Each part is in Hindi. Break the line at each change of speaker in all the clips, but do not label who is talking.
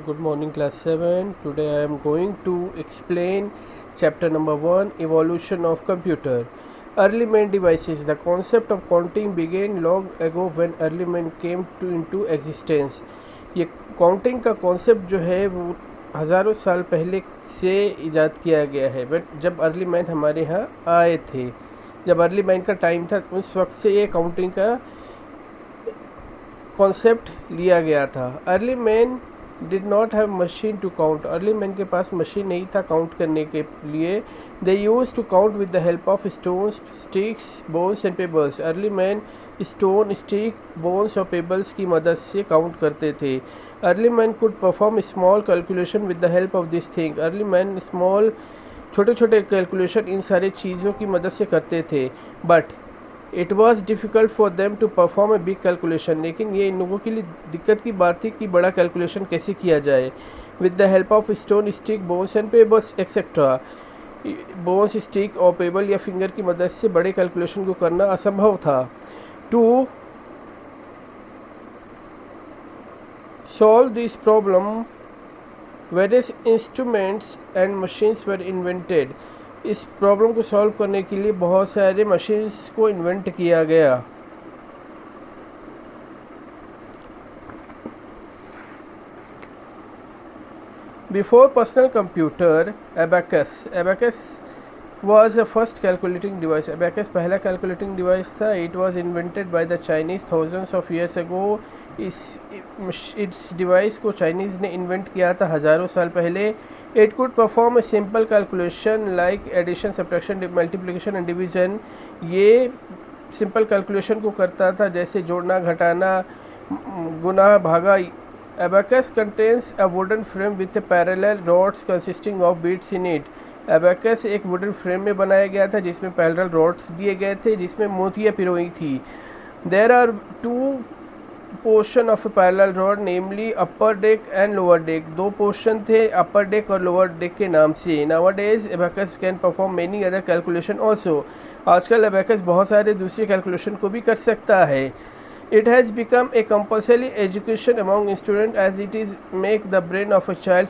Good morning, class 7. Today I am going to explain chapter number 1, Evolution of Computer. Early man devices. The concept of counting began long ago when early man came into existence. ये काउंटिंग का कॉन्सेप्ट जो है वो हज़ारों साल पहले से इजाद किया गया है, बट जब अर्ली मैन हमारे यहाँ आए थे, जब अर्ली मैन का टाइम था, उस वक्त से ये काउंटिंग का कॉन्सेप्ट लिया गया था. Early man did not have machine to count. Early man के पास मशीन नहीं था काउंट करने के लिए. They used to count with the help of stones, sticks, bones and pebbles. Early man stone, stick, bones और पेबल्स की मदद से काउंट करते थे. Early man could perform small calculation with the help of this thing. Early man small छोटे छोटे कैलकुलेशन इन सारी चीज़ों की मदद से करते थे. But it was difficult for them to perform a big calculation. लेकिन ये इन लोगों के लिए दिक्कत की बात थी कि बड़ा कैलकुलेशन कैसे किया जाए. With the help of stone, stick, bones and pebbles etcetera. Bones, stick और पेबल या फिंगर की मदद से बड़े कैलकुलेशन को करना असंभव था. To solve this problem various instruments and machines were invented. इस प्रॉब्लम को सॉल्व करने के लिए बहुत सारे मशीन्स को इन्वेंट किया गया. Before personal computer, abacus was the first calculating device. Abacus पहला calculating device था. It was invented by the Chinese thousands of years ago. इस डिवाइस को चाइनीज़ ने इन्वेंट किया था हज़ारों साल पहले. It could perform a simple calculation like addition, subtraction, multiplication and division. ये सिंपल कैलकुलेशन को करता था, जैसे जोड़ना, घटाना, गुना, भागा. Abacus contains a wooden frame with a parallel rods consisting of beads in it. Abacus एक वुडन फ्रेम में बनाया गया था जिसमें पैरेलल रॉड्स दिए गए थे जिसमें मोतियाँ पिरोई थी. There are two portion of a parallel rod, namely upper deck and lower deck. दो पोर्शन थे, अपर डेक और लोअर डेक के नाम से. Nowadays abacus can perform many other calculation also. आजकल एबैकस बहुत सारे दूसरे कैलकुलेशन को भी कर सकता है. It has become a compulsory education among students as it is make the brain of a child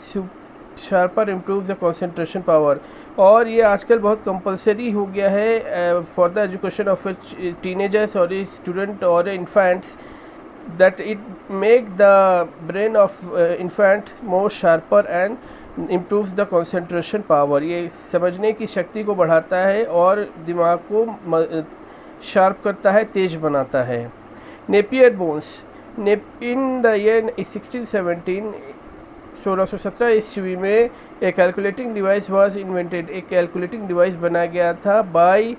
sharper, improves the concentration power. और ये आजकल बहुत कंपलसरी हो गया है for the education of teenagers और स्टूडेंट और infants, that it make the brain of infant more sharper and improves the concentration power. ये समझने की शक्ति को बढ़ाता है और दिमाग को शार्प करता है, तेज बनाता है. Napier bones. In the year 1617 ईस्वी में एक कैलकुलेटिंग डिवाइस वाज इन्वेंटेड. एक कैलकुलेटिंग डिवाइस बनाया गया था बाय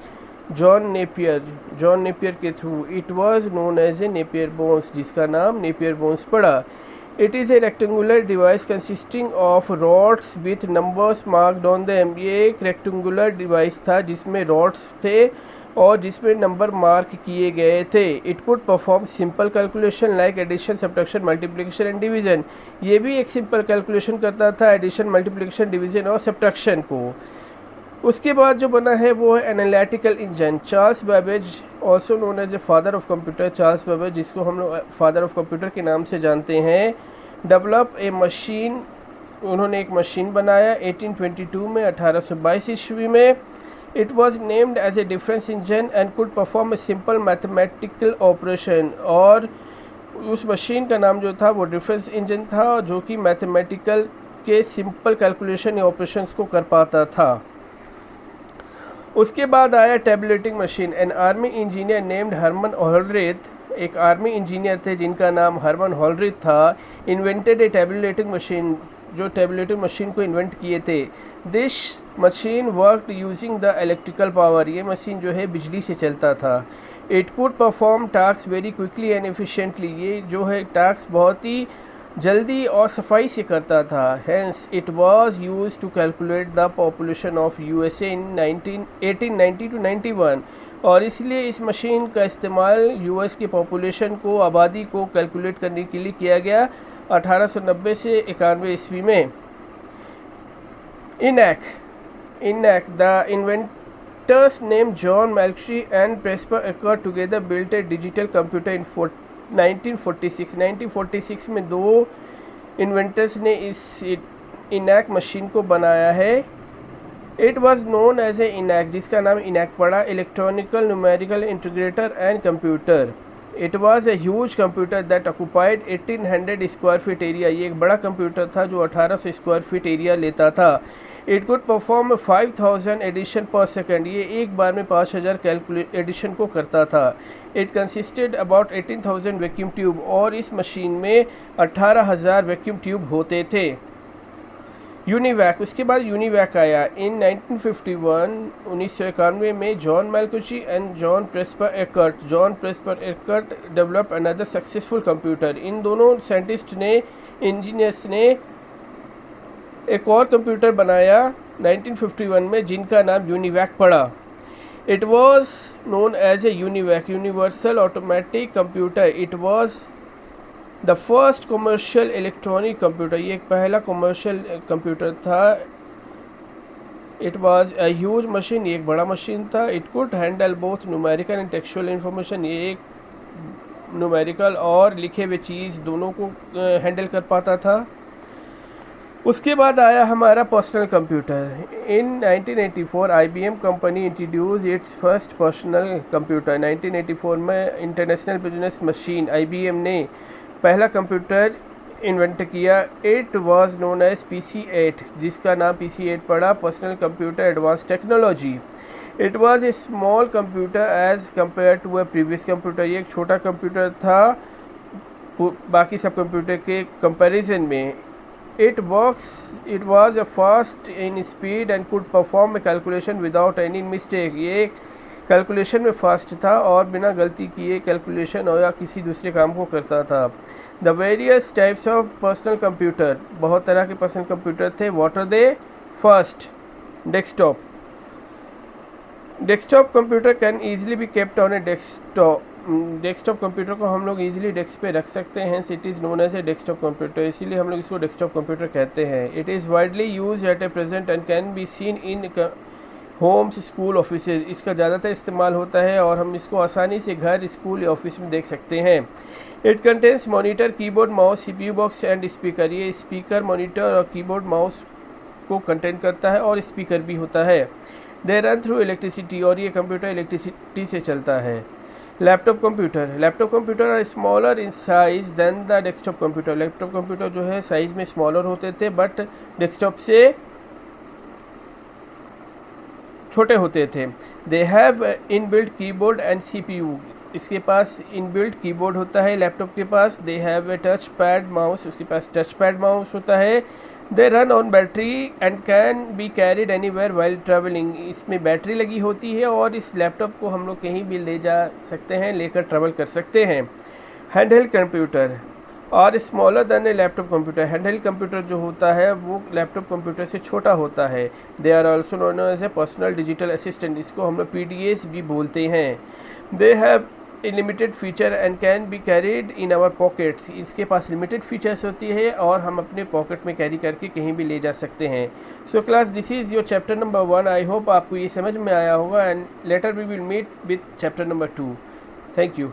जॉन नेपियर के through. It was known as a Napier bones, जिसका नाम नेपियर बोन्स पड़ा. It is a rectangular device consisting of rods with numbers marked on them. ये एक रेक्टेंगुलर डिवाइस था जिसमें रॉड्स थे और जिसमें नंबर मार्क किए गए थे. It could perform simple calculation like addition, subtraction, multiplication and division. ये भी एक सिंपल कैलकुलेशन करता था, एडिशन, मल्टीप्लिकेशन, डिवीज़न और सब्ट्रैक्शन को. उसके बाद जो बना है वो है analytical engine. Charles Babbage, also known as a father of computer, Charles Babbage जिसको हम लोग फादर ऑफ कंप्यूटर के नाम से जानते हैं, डेवलप ए मशीन. उन्होंने एक मशीन बनाया 1822 में, 1822 ईस्वी में. It was named as a difference engine and could perform a simple mathematical operation. और उस मशीन का नाम जो था वो डिफरेंस इंजन था जो कि मैथमेटिकल के सिंपल कैलकुलेशन या ऑपरेशंस को कर पाता था. उसके बाद आया tabulating machine. An army engineer named Herman Hollerith, एक आर्मी इंजीनियर थे जिनका नाम हरमन हॉलरेथ था, इन्वेंटेड ए टेबुलेटिंग मशीन, जो टेबुलेटिंग मशीन को इन्वेंट किए थे. This machine worked using the electrical power. ये मशीन जो है बिजली से चलता था. It could perform task very quickly and efficiently. ये जो है टास्क बहुत ही जल्दी और सफाई से करता था. Hence it was used to calculate the population of USA in 1890 to 91. और इसलिए इस मशीन का इस्तेमाल यूएस की पॉपुलेशन को, आबादी को कैलकुलेट करने के लिए किया गया 1890 से 91 ईस्वी में. ENIAC, the inventors named John Maltby and Presper Eckert together built a digital computer in 1946. 1946 में दो इन्वेंटर्स ने इस इनैक मशीन को बनाया है। It was known as a ENIAC, जिसका नाम इनैक पड़ा, electronical numerical integrator and computer. It was a huge computer that occupied 1800 square feet area. ये एक बड़ा कंप्यूटर था जो 1800 स्क्वायर फीट एरिया लेता था। इट कुड परफॉर्म 5000 एडिशन पर सेकेंड। ये एक बार में 5000 एडिशन को करता था। It consisted about 18,000 vacuum tube, और इस मशीन में 18,000 वैक्यूम ट्यूब होते थे। यूनिवैक, उसके बाद यूनिवैक आया इन 1991 में। जॉन मैल्कुची and John Presper Eckert develop another successful computer. इन दोनों साइंटिस्ट ने, इंजीनियर्स ने एक और कंप्यूटर बनाया 1951 में, जिनका नाम यूनिवैक पड़ा। It was known as a UNIVAC, universal automatic computer. It was the first commercial electronic computer. ये एक पहला कमर्शियल कंप्यूटर था। It was a huge machine, ये एक बड़ा मशीन था। It could handle both numerical and textual information. ये एक न्यूमेरिकल और लिखे हुए चीज़ दोनों को हैंडल कर पाता था। उसके बाद आया हमारा personal computer. In 1984 IBM company introduce its first personal computer. 1984 में इंटरनेशनल बिजनेस मशीन IBM ने पहला कंप्यूटर इन्वेंट किया। It was known as PC-8, जिसका नाम PC-8 पड़ा, personal computer advance technology. It was a small computer as compare to a previous computer. ये एक छोटा कंप्यूटर था बाकी सब कंप्यूटर के कंपैरिजन में। It was a fast in speed and could perform a calculation without any mistake. ये कैलकुलेशन में फास्ट था और बिना गलती किए कैलकुलेशन और या किसी दूसरे काम को करता था। The various types of personal computer, बहुत तरह के पर्सनल कंप्यूटर थे। What are they? First, desktop. Desktop computer can easily be kept on a desktop. Desktop computer को हम लोग इजीली डेस्क पे रख सकते हैं। It is known as a desktop computer, इसीलिए हम लोग इसको डेस्कटॉप कंप्यूटर कहते हैं। It is widely use at a present and can be seen in homes, school, offices. इसका ज़्यादातर इस्तेमाल होता है और हम इसको आसानी से घर, स्कूल या ऑफिस में देख सकते हैं। It contains monitor, keyboard, mouse, CPU box and speaker. ये स्पीकर, मॉनिटर और कीबोर्ड, माउस को कंटेन करता है और स्पीकर भी होता है। दे रन थ्रू इलेक्ट्रिसिटी, और ये कंप्यूटर इलेक्ट्रिसिटी से चलता है। Laptop computer are smaller in size than the desktop computer. Laptop computer जो है साइज में स्मॉलर होते थे, बट डेस्कटॉप से छोटे होते थे। They have inbuilt keyboard and CPU। इसके पास इनबिल्ट कीबोर्ड होता है लैपटॉप के पास। They have a touch pad mouse, उसके पास टच पैड माउस होता है। They run on battery and can be carried anywhere while travelling. इसमें बैटरी लगी होती है और इस लैपटॉप को हम लोग कहीं भी ले जा सकते हैं, लेकर ट्रैवल कर सकते हैं। हैंडहेल्ड कंप्यूटर और स्मॉलर देन ए लैपटॉप कंप्यूटर। हैंडहेल्ड कंप्यूटर जो होता है वो लैपटॉप कंप्यूटर से छोटा होता है। They are also known as a personal digital assistant. इसको हम लोग PDAs भी बोलते हैं। They have limited feature and can be carried in our pockets. इसके पास लिमिटेड फीचर्स होती है और हम अपने पॉकेट में कैरी करके कहीं भी ले जा सकते हैं। So class, this is your chapter number 1। I hope आपको ये समझ में आया होगा and later we will meet with chapter number 2। Thank you.